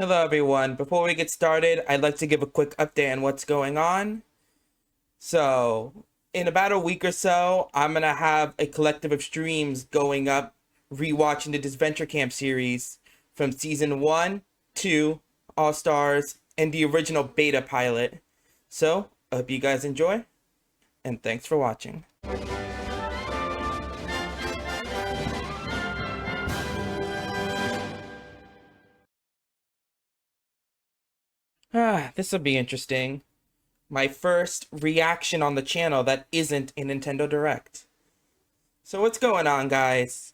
Hello everyone, before we get started, I'd like to give a quick update on what's going on. So, in about a week or so, I'm going to have a collective of streams going up, rewatching the Disventure Camp series from Season 1, 2, All-Stars, and the original beta pilot. So, I hope you guys enjoy, and thanks for watching. This will be interesting. My first reaction on the channel that isn't a Nintendo Direct. So what's going on, guys?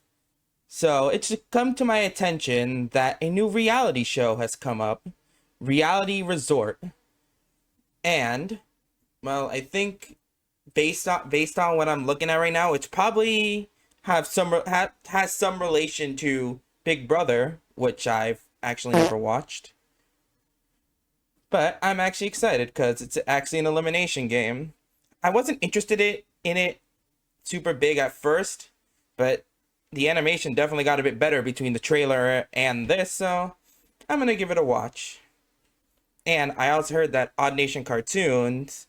So it's come to my attention that a new reality show has come up, Reality Resort. And, well, I think based on what I'm looking at right now, it's probably has some relation to Big Brother, which I've actually never watched. But I'm actually excited because it's actually an elimination game. I wasn't interested in it super big at first, but the animation definitely got a bit better between the trailer and this, so I'm going to give it a watch. And I also heard that Odd Nation Cartoons,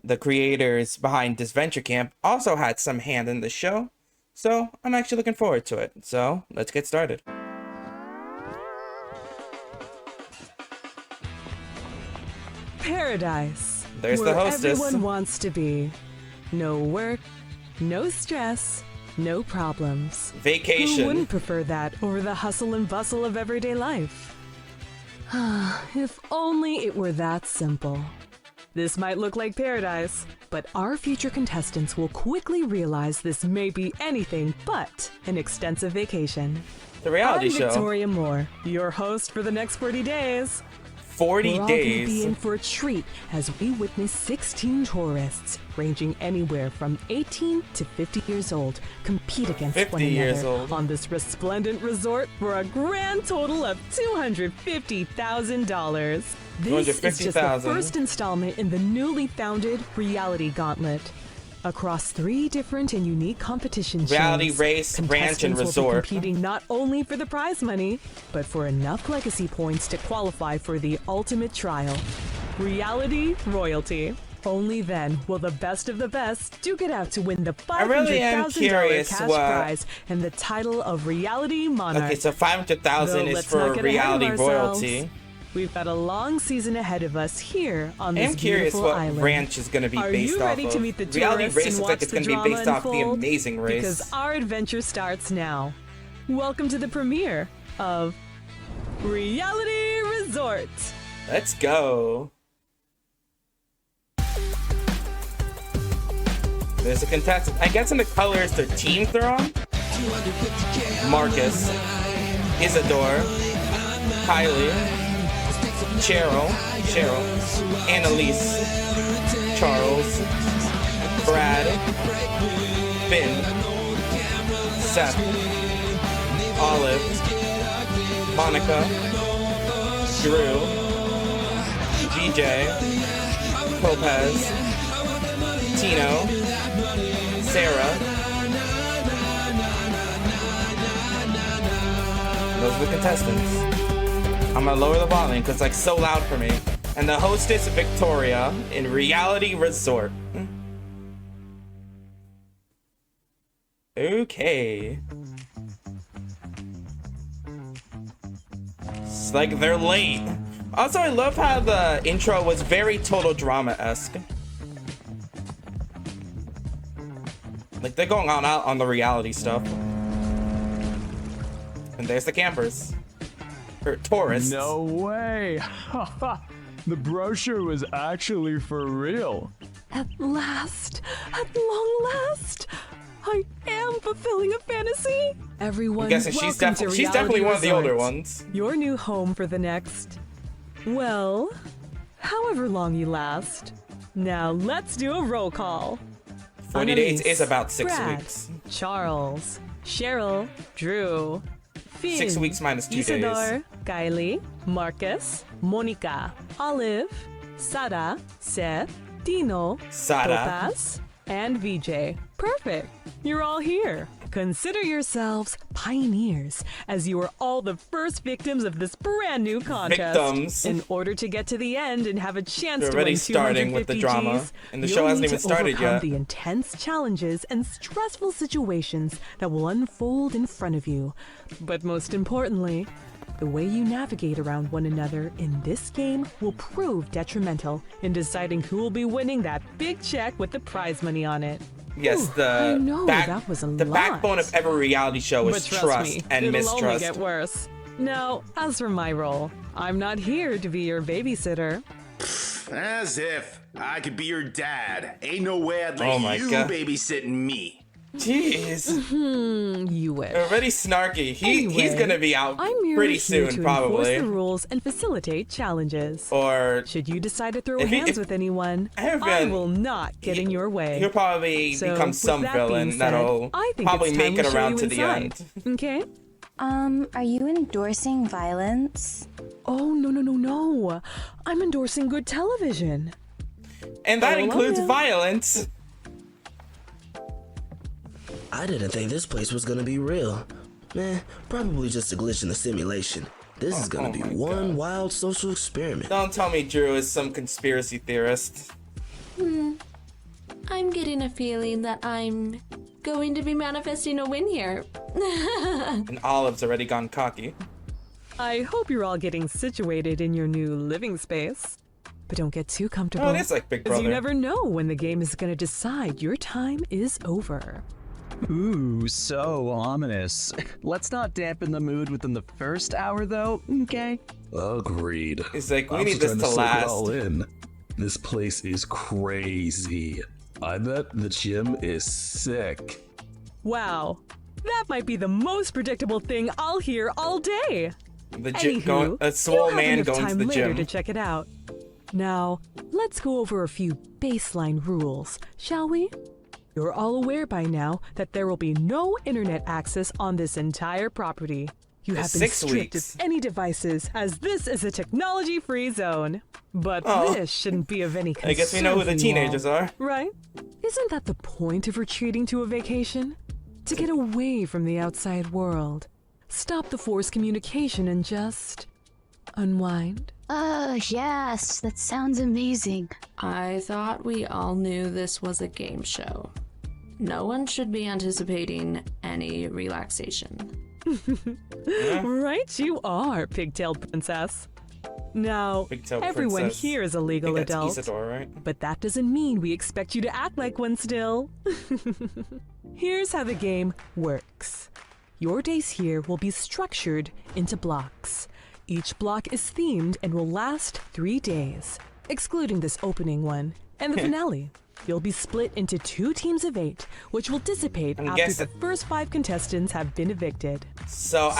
the creators behind Disventure Camp, also had some hand in the show, so I'm actually looking forward to it. So let's get started. Paradise. There's where the hostess. Everyone wants to be. No work, no stress, no problems. Vacation. Who wouldn't prefer that over the hustle and bustle of everyday life? If only it were that simple. This might look like paradise, but our future contestants will quickly realize this may be anything but an extensive vacation. The reality I'm show. Victoria Moore, your host for the next 40 days. 40 We're all days. gonna be in for a treat as we witness 16 tourists, ranging anywhere from 18 to 50 years old, compete against 50 one years another old. on this resplendent resort for a grand total of $250,000. This is just the $250,000. first installment in the newly founded Reality Gauntlet. Across 3 different and unique competition Reality shows, race, ranch, and contestants will be resort. competing not only for the prize money, but for enough legacy points to qualify for the ultimate trial, Reality Royalty. Only then will the best of the best duke it out to win the really am $500,000 curious cash what- prize and the title of Reality Monarch. Okay, so 500,000 Though is let's for not get ahead of reality ourselves. royalty. We've got a long season ahead of us here on this I'm curious beautiful what island. ranch is going to be Are based you off ready of. to meet the Reality tourists race and looks watch like it's the going to be drama based off the unfold? Amazing Race. Because our adventure starts now. Welcome to the premiere of Reality Resort. Let's go. There's a contestant. I guess in the colors, the teams they're on. Marcus, Isadore, Kylie, Cheryl, Annalise, Charles, Brad, Finn, Seth, Olive, Monica, Drew, GJ, Lopez, Tino, Sarah. Those are the contestants. I'm gonna lower the volume because it's like so loud for me. And the hostess, Victoria, in Reality Resort. Okay. It's like they're late. Also, I love how the intro was very Total Drama-esque. Like, they're going on out on the reality stuff. And there's the campers. Or tourists. No way! The brochure was actually for real. At last, at long last, I am fulfilling a fantasy. Everyone, I'm guessing she's definitely one of the older ones. Your new home for the next, well, however long you last. Now let's do a roll call. 40 days Annalise, is about 6 Brad, weeks. Charles, Cheryl, Drew, Finn, 6 weeks minus 2 Isadore, days. Kylie, Marcus, Monica, Olive, Sara, Seth, Dino, Sara. Topaz, and VJ. Perfect. You're all here. Consider yourselves pioneers, as you are all the first victims of this brand new contest. Victims. In order to get to the end and have a chance We're to already win starting with the 250 drama, Gs, and the you'll show hasn't need even to started overcome yet. the intense challenges and stressful situations that will unfold in front of you. But most importantly, the way you navigate around one another in this game will prove detrimental in deciding who will be winning that big check with the prize money on it. Yes, I know, that was a the lot. backbone of every reality show is But trust trust me, and it'll mistrust. only get worse. Now, as for my role, I'm not here to be your babysitter. As if I could be your dad. Ain't no way I'd let Oh my you God. babysitting me. Jeez. You wish. Already snarky. He's Anyway, gonna be out I'm merely pretty here soon, to probably. enforce the rules and facilitate challenges. Or Should you decide to throw If he- hands if- with anyone, I have a I feeling will not get in your way. he'll probably So, become with some that villain being said, that'll I think probably it's time make we it show around you to the inside. end. Okay? Are you endorsing violence? Oh, no. I'm endorsing good television. And that Oh, includes yeah. violence. I didn't think this place was gonna be real. Probably just a glitch in the simulation. This is gonna oh be my one God. wild social experiment. Don't tell me Drew is some conspiracy theorist. I'm getting a feeling that I'm going to be manifesting a win here. And Olive's already gone cocky. I hope you're all getting situated in your new living space. But don't get too comfortable. Oh, it is like Big Because Brother. you never know when the game is going to decide your time is over. Ooh, so ominous. Let's not dampen the mood within the first hour, though, okay? Agreed. He's like, we I'm need this starting to soak it all last. in. This place is crazy. I bet the gym is sick. Wow. That might be the most predictable thing I'll hear all day. The gym Anywho, going, a you'll swole have man enough going to time the later gym. to check it out. Now, let's go over a few baseline rules, shall we? You're all aware by now that there will be no internet access on this entire property. You For have been 6 stripped weeks. of any devices, as this is a technology-free zone. But Oh. this shouldn't be of any concern I guess we know who the for you all, teenagers are. right? Isn't that the point of retreating to a vacation? To get away from the outside world. Stop the forced communication and just unwind. Yes, that sounds amazing. I thought we all knew this was a game show. No one should be anticipating any relaxation. Right you are, pigtailed princess. Now, Pigtailed everyone princess. here is a I legal think that's adult. Isadora, right? But that doesn't mean we expect you to act like one still. Here's how the game works. Your days here will be structured into blocks. Each block is themed and will last 3 days, excluding this opening one, and the finale. You'll be split into 2 teams of 8, which will dissipate I'm after guessing- the first 5 contestants have been evicted. So, when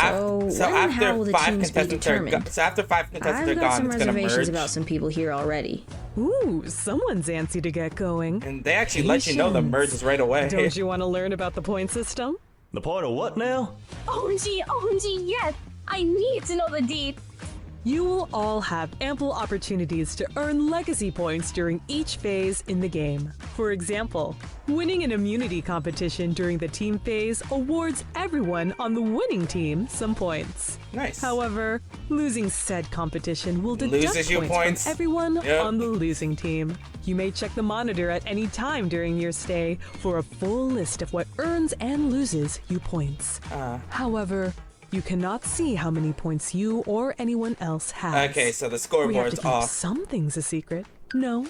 and how after will the 5 teams be contestants are determined? so after 5 contestants are I've got gone, some it's gonna reservations merge. about some people here already. Ooh, someone's antsy to get going. And they actually let you know the merge is right away. Don't you want to learn about the point system? The point of what now? OMG, yes! I need to know the deets! You will all have ample opportunities to earn legacy points during each phase in the game. For example, winning an immunity competition during the team phase awards everyone on the winning team some points. Nice. However, losing said competition will deduct Loses you points. from everyone Yep. on the losing team. You may check the monitor at any time during your stay for a full list of what earns and loses you points. However, you cannot see how many points you or anyone else has. Okay, so the We have to scoreboard's keep off. some things a secret. No.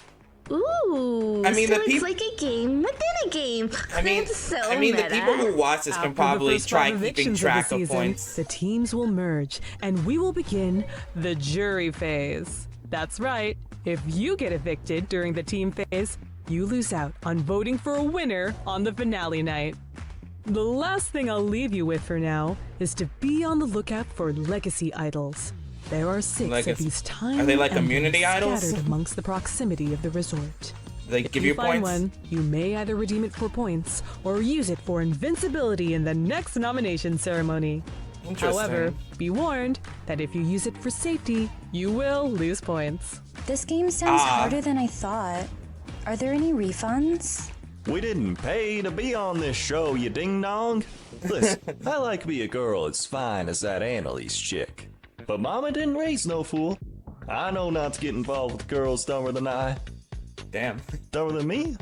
Ooh, I mean, so the it's peop- like a game within a game. I mean, That's so the meta. people who watch this After can probably the first try 5 keeping evictions track of the of season, points. the teams will merge, and we will begin the jury phase. That's right. If you get evicted during the team phase, you lose out on voting for a winner on the finale night. The last thing I'll leave you with for now is to be on the lookout for legacy idols. There are 6 Legacy- of these tiny Are they like emblems immunity idols? scattered amongst the proximity of the resort. They If give you you find points. one, you may either redeem it for points or use it for invincibility in the next nomination ceremony. Interesting. However, be warned that if you use it for safety, you will lose points. This game sounds Ah. harder than I thought. Are there any refunds? We didn't pay to be on this show, you ding-dong. Listen, I like me a girl as fine as that Annalise chick. But Mama didn't raise no fool. I know not to get involved with girls dumber than I. Damn. Dumber than me?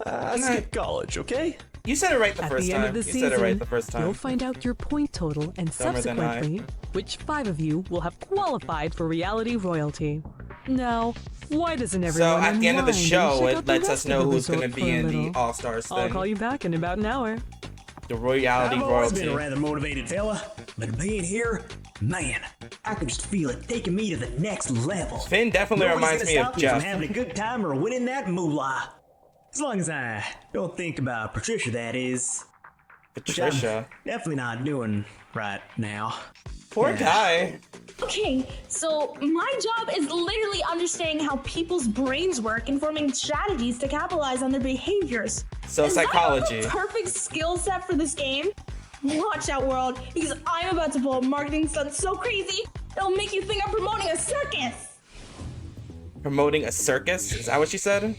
I skipped college, okay? You said it right the At first the time. end of the You season, said it right the first time. you'll find out your point total and Dumber than I. subsequently which 5 of you will have qualified for reality royalty. Now, why doesn't everyone So at the end of the unwind and show, check it out the lets us rest of know the who's going to resort be for a in the little? All-Stars I'll thing. call you back in about an hour. The royalty I've always been a royalty. rather motivated fella, but being here, man, I can just feel it taking me to the next level. Finn definitely Nobody's reminds gonna me of stop me Jeff. from having a good time or winning that moolah. As long as I don't think about Patricia, that is. Which I'm Patricia. definitely not doing right now. Poor guy. Okay, so my job is literally understanding how people's brains work and forming strategies to capitalize on their behaviors. So Is that psychology. the perfect skill set for this game? Watch out, world, because I'm about to pull a marketing stunt so crazy it'll make you think I'm promoting a circus. Promoting a circus? Is that what she said?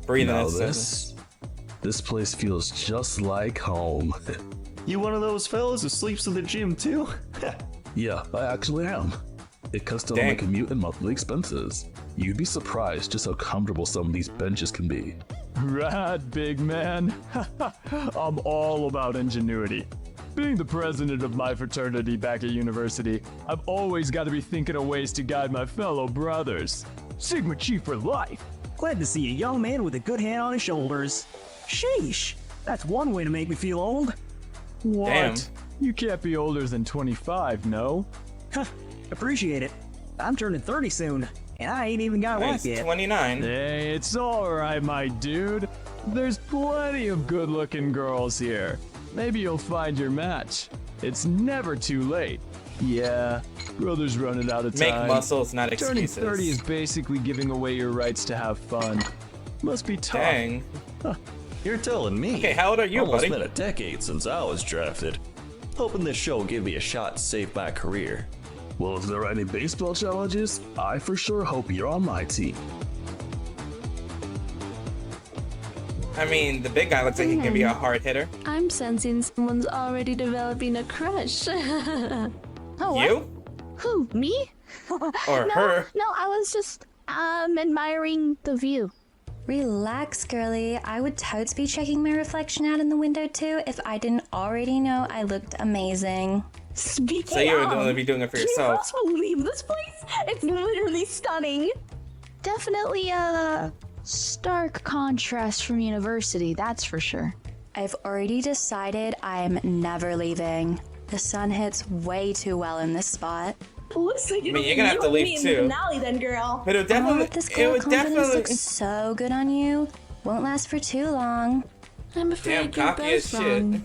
Breathe in Now it. this place feels just like home. You one of those fellas who sleeps in the gym too? Yeah, I actually am. It cuts down on my Dang. commute and monthly expenses. You'd be surprised just how comfortable some of these benches can be. Right, big man. I'm all about ingenuity. Being the president of my fraternity back at university, I've always got to be thinking of ways to guide my fellow brothers. Sigma Chi for life. Glad to see a young man with a good hand on his shoulders. Sheesh, that's one way to make me feel old. What? Damn. You can't be older than 25, no? Huh, appreciate it. I'm turning 30 soon, and I ain't even got a wife He's yet. 29. Hey, it's alright, my dude. There's plenty of good-looking girls here. Maybe you'll find your match. It's never too late. Yeah, brother's running out of Make time. muscles, not Turning excuses. 30 is basically giving away your rights to have fun. Must be tough. Dang. You're telling me. Okay, how old are you, Almost buddy? been a decade since I was drafted. Hoping this show will give me a shot to save my career. Well, if there are any baseball challenges, I for sure hope you're on my team. I mean, the big guy looks like he can be a hard hitter. I'm sensing someone's already developing a crush. Oh, You? Who, me? Or no, her? No, I was just admiring the view. Relax, girly. I would totes be checking my reflection out in the window too if I didn't already know I looked amazing. Speaking So you were of, going to be doing it for can yourself. you believe this place? It's literally stunning. Definitely a stark contrast from university, that's for sure. I've already decided I'm never leaving. The sun hits way too well in this spot. Looks like I mean, you're gonna have to leave in the too. finale then, girl. But it would definitely, This it girl would confidence definitely. looks so good on you. Won't last for too long. I'm afraid you're cocky as both shit. wrong.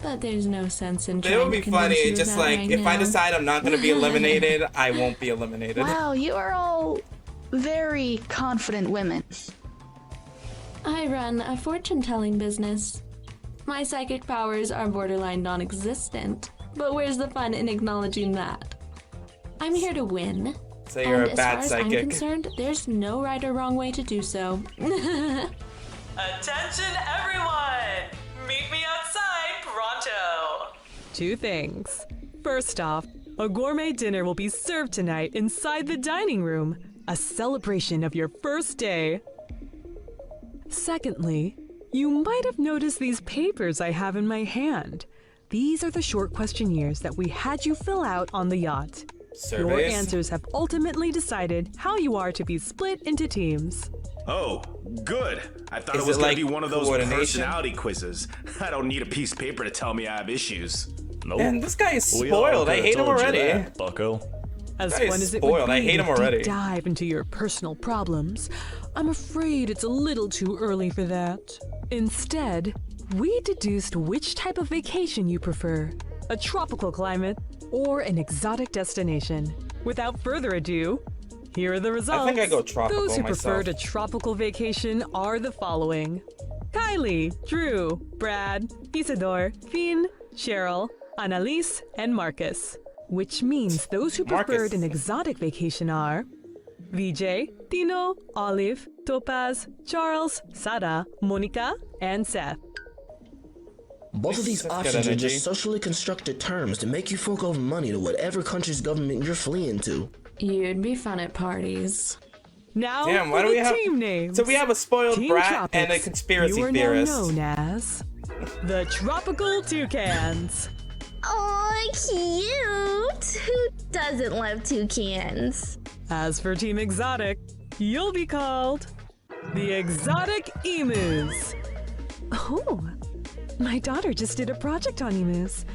But there's no sense in It trying would be to convince funny, you just of that like, right if I now. decide I'm not gonna be eliminated, I won't be eliminated. Wow, you are all very confident women. I run a fortune-telling business. My psychic powers are borderline non-existent, but where's the fun in acknowledging that? I'm here to win. So you're and a bad as far as I'm psychic. concerned, there's no right or wrong way to do so. Attention, everyone! Meet me outside pronto! 2 things. First off, a gourmet dinner will be served tonight inside the dining room, a celebration of your first day. Secondly, you might have noticed these papers I have in my hand. These are the short questionnaires that we had you fill out on the yacht. Your Surveys? answers have ultimately decided how you are to be split into teams. Oh, good. I thought Is it was it gonna like be one of those coordination? personality quizzes. I don't need a piece of paper to tell me I have issues. Nope. Man, this guy is We all spoiled. I coulda hate him told you already. that, bucko. As That is fun as it would spoiled. be I hate him to already. deep dive into your personal problems, I'm afraid it's a little too early for that. Instead, we deduced which type of vacation you prefer, a tropical climate or an exotic destination. Without further ado, here are the results. I think I go tropical Those who myself. preferred a tropical vacation are the following: Kylie, Drew, Brad, Isidore, Finn, Cheryl, Annalise, and Marcus. Which means those who Marcus. preferred an exotic vacation are VJ, Tino, Olive, Topaz, Charles, Sada, Monica, and Seth. Both of these That's good options are energy. just socially constructed terms to make you fork over money to whatever country's government you're fleeing to. You'd be fun at parties. Now Damn, why for do we the have team names. So we have a spoiled Team brat Tropics. and a conspiracy you are theorist. now known as the Tropical Toucans. Oh, cute! Who doesn't love toucans? As for Team Exotic, you'll be called the Exotic Emus. Oh, my daughter just did a project on emus.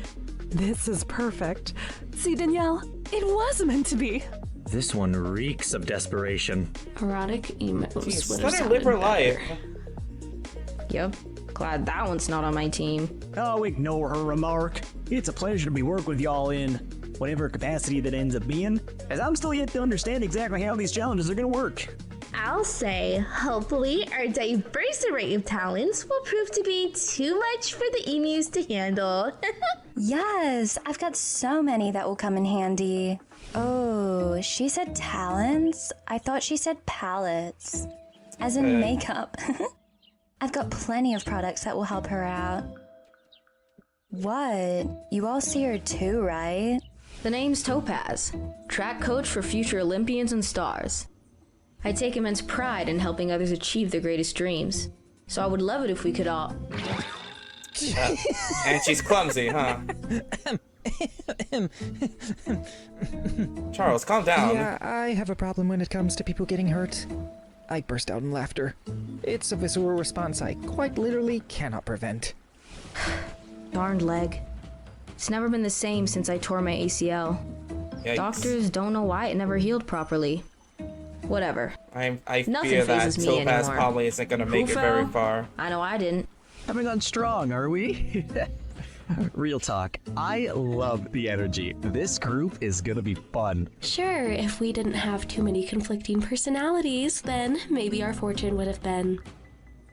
This is perfect. See, Danielle, it was meant to be. This one reeks of desperation. Erotic emus. Jeez, would let have her live her sounded life. better. Yep. Glad that one's not on my team. Oh, ignore her remark. It's a pleasure to be working with y'all in whatever capacity that ends up being, as I'm still yet to understand exactly how these challenges are gonna work. I'll say, hopefully, our diverse array of talents will prove to be too much for the emus to handle. Yes, I've got so many that will come in handy. Oh, she said talents? I thought she said palettes. As in makeup. I've got plenty of products that will help her out. What? You all see her too, right? The name's Topaz, track coach for future Olympians and stars. I take immense pride in helping others achieve their greatest dreams, so I would love it if we could all... And she's clumsy, huh? Charles, calm down. Yeah, I have a problem when it comes to people getting hurt. I burst out in laughter. It's a visceral response I quite literally cannot prevent. Darned leg. It's never been the same since I tore my ACL. Yikes. Doctors don't know why it never healed properly. Whatever. I Nothing fear that phases me Topaz anymore. probably isn't gonna Who make it very fell? far. I know I didn't. Coming on strong, are we? Real talk, I love the energy. This group is gonna be fun. Sure, if we didn't have too many conflicting personalities, then maybe our fortune would have been,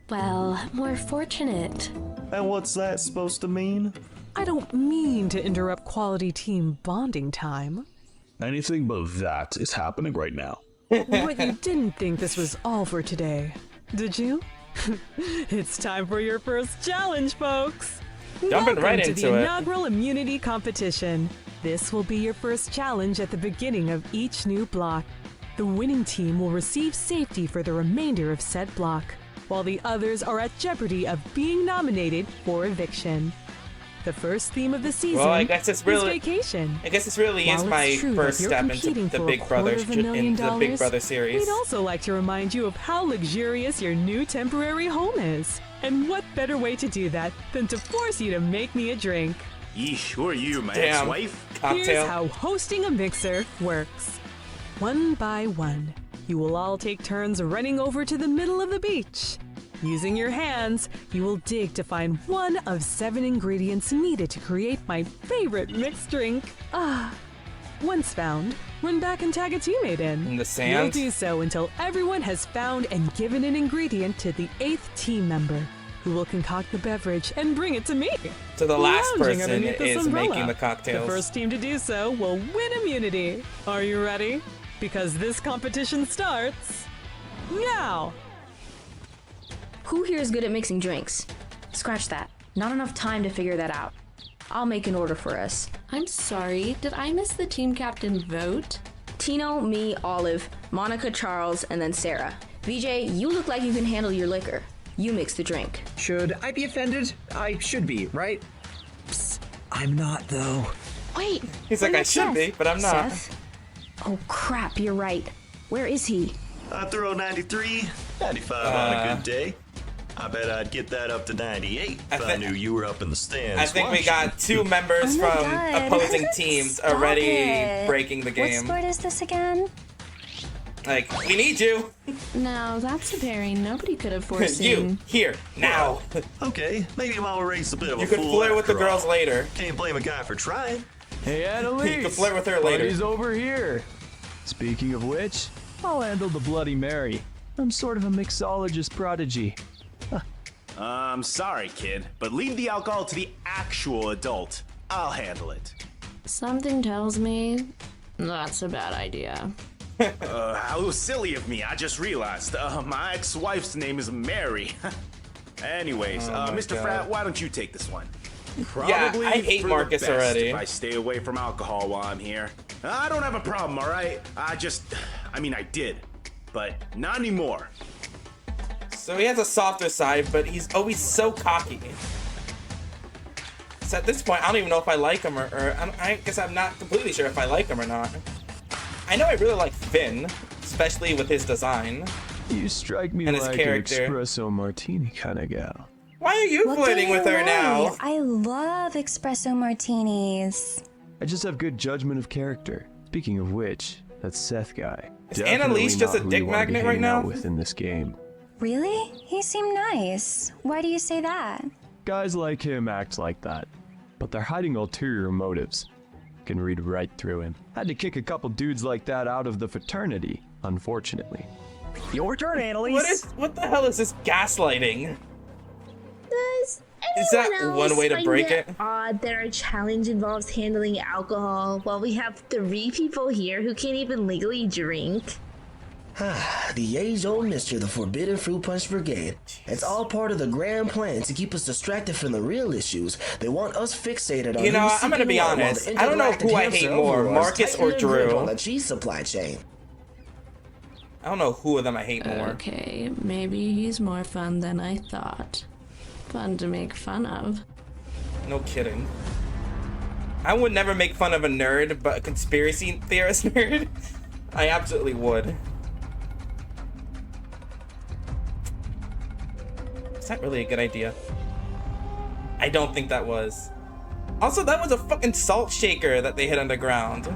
well, more fortunate. And what's that supposed to mean? I don't mean to interrupt quality team bonding time. Anything but that is happening right now. But you didn't think this was all for today, did you? It's time for your first challenge, folks. Jumping right Welcome to into the it. inaugural immunity competition. This will be your first challenge at the beginning of each new block. The winning team will receive safety for the remainder of said block, while the others are at jeopardy of being nominated for eviction. The first theme of the season Well, I guess it's really is vacation. I guess this really is While my it's true first that you're step into competing the for Big a Brother $250,000, series. We'd also like to remind you of how luxurious your new temporary home is. And what better way to do that than to force you to make me a drink? Yeesh, who are you, my Damn. ex-wife? Here's how hosting a mixer works. One by one, you will all take turns running over to the middle of the beach. Using your hands, you will dig to find one of 7 ingredients needed to create my favorite mixed drink. Once found, run back and tag a teammate in. the sand? You'll do so until everyone has found and given an ingredient to the 8th team member, who will concoct the beverage and bring it to me. So the last Lounging person underneath this is umbrella. making the cocktails. The first team to do so will win immunity. Are you ready? Because this competition starts now. Who here is good at mixing drinks? Scratch that. Not enough time to figure that out. I'll make an order for us. I'm sorry, did I miss the team captain vote? Tino, me, Olive, Monica, Charles, and then Sarah. VJ, you look like you can handle your liquor. You mix the drink. Should I be offended? I should be, right? Psst, I'm not, though. Wait! He's like, what I about should Seth? be, but I'm not. Seth? Oh crap, you're right. Where is he? I throw 93, 95 on a good day. I bet I'd get that up to 98 if I knew you were up in the stands. I think we watching. got 2 members Oh my from God. opposing teams Stop already it. breaking the What game. sport is this again? Like, we need you. Now, that's a pairing nobody could have foreseen. You, here, now. Okay, maybe Mama raised a bit of You a could fool flirt with the after girls all. later. Can't blame a guy for trying. Hey, Annalise! You can flirt with her later. Party's over here. Speaking of which, I'll handle the Bloody Mary. I'm sort of a mixologist prodigy. I'm sorry, kid, but leave the alcohol to the actual adult. I'll handle it. Something tells me that's a bad idea. How silly of me. I just realized. My ex-wife's name is Mary. Anyways, Mr. God. Frat, why don't you take this one? Yeah, I hate for Marcus the best already. If I stay away from alcohol while I'm here. I don't have a problem, all right? I did, but not anymore. So he has a softer side, but he's always so cocky. So at this point, I don't even know if I like him I guess I'm not completely sure if I like him or not. I know I really like Finn, especially with his design. You strike me and his like character. an espresso martini kind of gal. Why are you What flirting do you with her like? now? I love espresso martinis. I just have good judgment of character. Speaking of which, that Seth guy. Is Annalise just a dick magnet right now? Within this game. Really? He seemed nice. Why do you say that? Guys like him act like that, but they're hiding ulterior motives. Can read right through him. Had to kick a couple dudes like that out of the fraternity, unfortunately. Your turn, Annalise. What the hell is this gaslighting? Does Is that anyone else one way to find break it it? odd that our challenge involves handling alcohol while we have 3 people here who can't even legally drink? The age-old mystery of the Forbidden Fruit Punch Brigade. It's all part of the grand plan to keep us distracted from the real issues. They want us fixated on. You know, who's I'm gonna be CP1 while the honest. I don't know who I hate intergalactic more, hamster Marcus or overlords tighten their grip Drew. on the cheese supply chain. I don't know who of them I hate more. Okay, maybe he's more fun than I thought. Fun to make fun of. No kidding. I would never make fun of a nerd, but a conspiracy theorist nerd, I absolutely would. Is that really a good idea? I don't think that was. Also, that was a fucking salt shaker that they hid underground.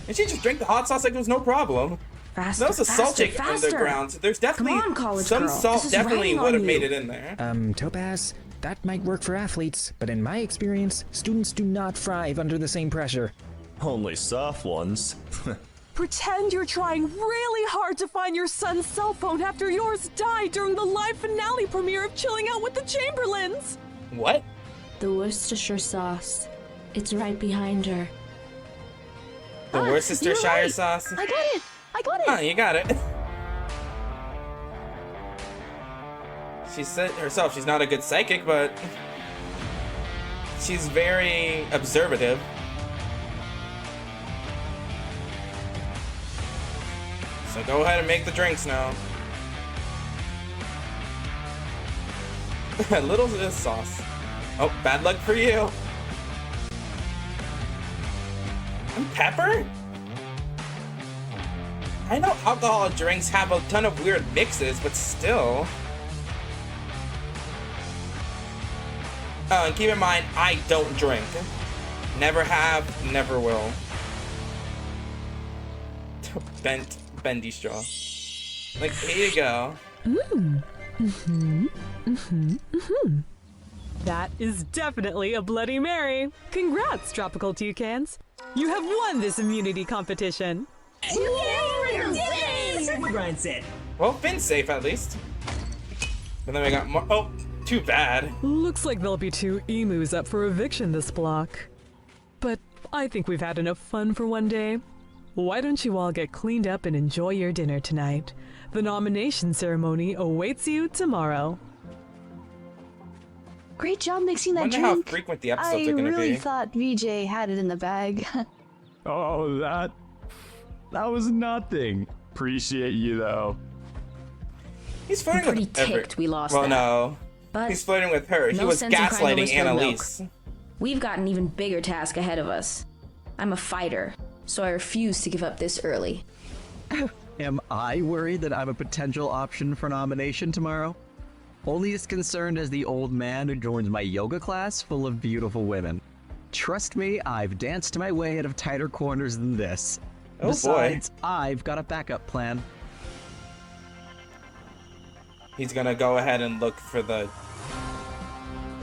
And she just drank the hot sauce like it was no problem. Faster, That was a salt faster, shaker faster. underground. So there's definitely Come on, college some girl. salt. This is Definitely raining would on have made you. it in there. Topaz, that might work for athletes, but in my experience, students do not thrive under the same pressure. Only soft ones. Pretend you're trying really hard to find your son's cell phone after yours died during the live finale premiere of Chilling Out with the Chamberlains. What? The Worcestershire sauce. It's right behind her. The Worcestershire sauce? I got it! I got it! Oh, you got it. She said herself she's not a good psychic, but she's very observative. So go ahead and make the drinks now. A little bit of sauce. Oh, bad luck for you. And pepper? I know alcoholic drinks have a ton of weird mixes, but still. Oh, and keep in mind, I don't drink. Never have, never will. Bendy straw. Like, here you go. That is definitely a Bloody Mary. Congrats, Tropical Toucans. You have won this immunity competition. Brian said. Well, Finn's safe at least. And then we got more. Oh, too bad. Looks like there'll be 2 emus up for eviction this block. But I think we've had enough fun for one day. Why don't you all get cleaned up and enjoy your dinner tonight? The nomination ceremony awaits you tomorrow. Great job mixing that Wonder drink. how frequent the episodes I are gonna really be. thought VJ had it in the bag. Oh, that was nothing. Appreciate you though. He's flirting I'm with pretty ticked we lost Well, that. no. But He's flirting with her. He no was sense in crying over gaslighting spilled Annalise. milk. We've got an even bigger task ahead of us. I'm a fighter, so I refuse to give up this early. Am I worried that I'm a potential option for nomination tomorrow? Only as concerned as the old man who joins my yoga class full of beautiful women. Trust me, I've danced my way out of tighter corners than this. Oh, Besides, I've got a backup plan. He's gonna go ahead and look for the.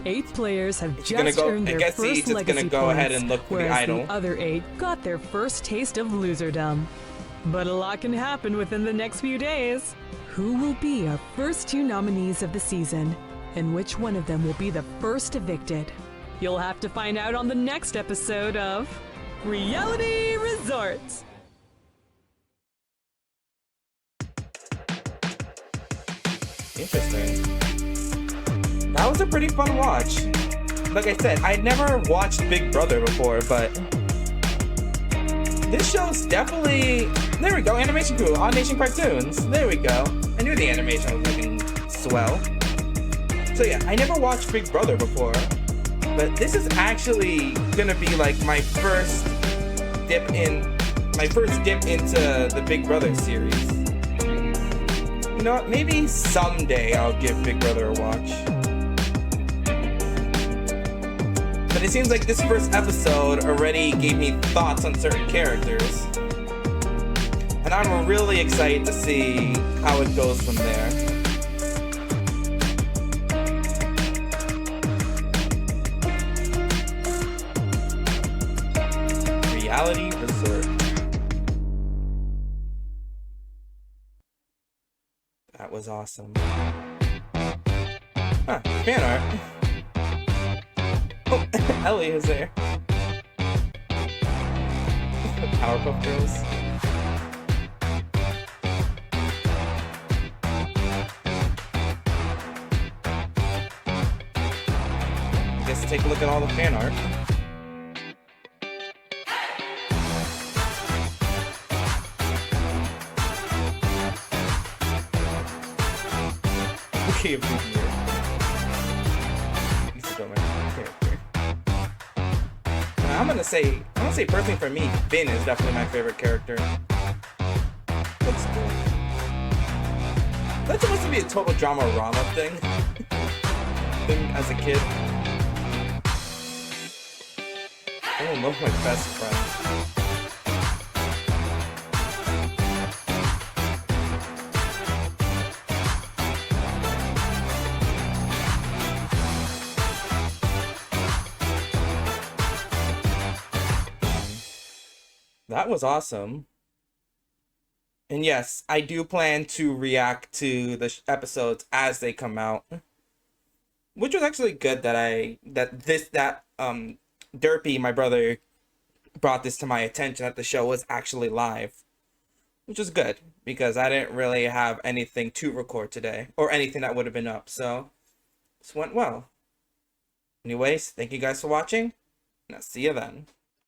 8 players have He's gonna just go- earned I their guess he's first just gonna legacy go points, ahead and look for the whereas idol. the other 8 got their first taste of loserdom. But a lot can happen within the next few days. Who will be our first 2 nominees of the season, and which one of them will be the first evicted? You'll have to find out on the next episode of Reality Resort. Interesting. That was a pretty fun watch. Like I said, I'd never watched Big Brother before, but this show's definitely... There we go, Animation Crew, On Nation Cartoons. There we go. I knew the animation was looking swell. So yeah, I never watched Big Brother before, but this is actually gonna be like my first dip into the Big Brother series. You know what? Maybe someday I'll give Big Brother a watch. But it seems like this first episode already gave me thoughts on certain characters. And I'm really excited to see how it goes from there. Reality Resort. That was awesome. Huh, fan art. Oh, Ellie is there. Powerpuff Girls. I guess take a look at all the fan art. Okay, a preview. I'm gonna say personally for me, Finn is definitely my favorite character. Looks cool. That's supposed to be a total drama-rama thing. As a kid. I don't know my best friend. That was awesome. And yes, I do plan to react to the episodes as they come out. Which was actually good that Derpy, my brother, brought this to my attention that the show was actually live. Which was good, because I didn't really have anything to record today, or anything that would have been up, so this went well. Anyways, thank you guys for watching, and I'll see you then.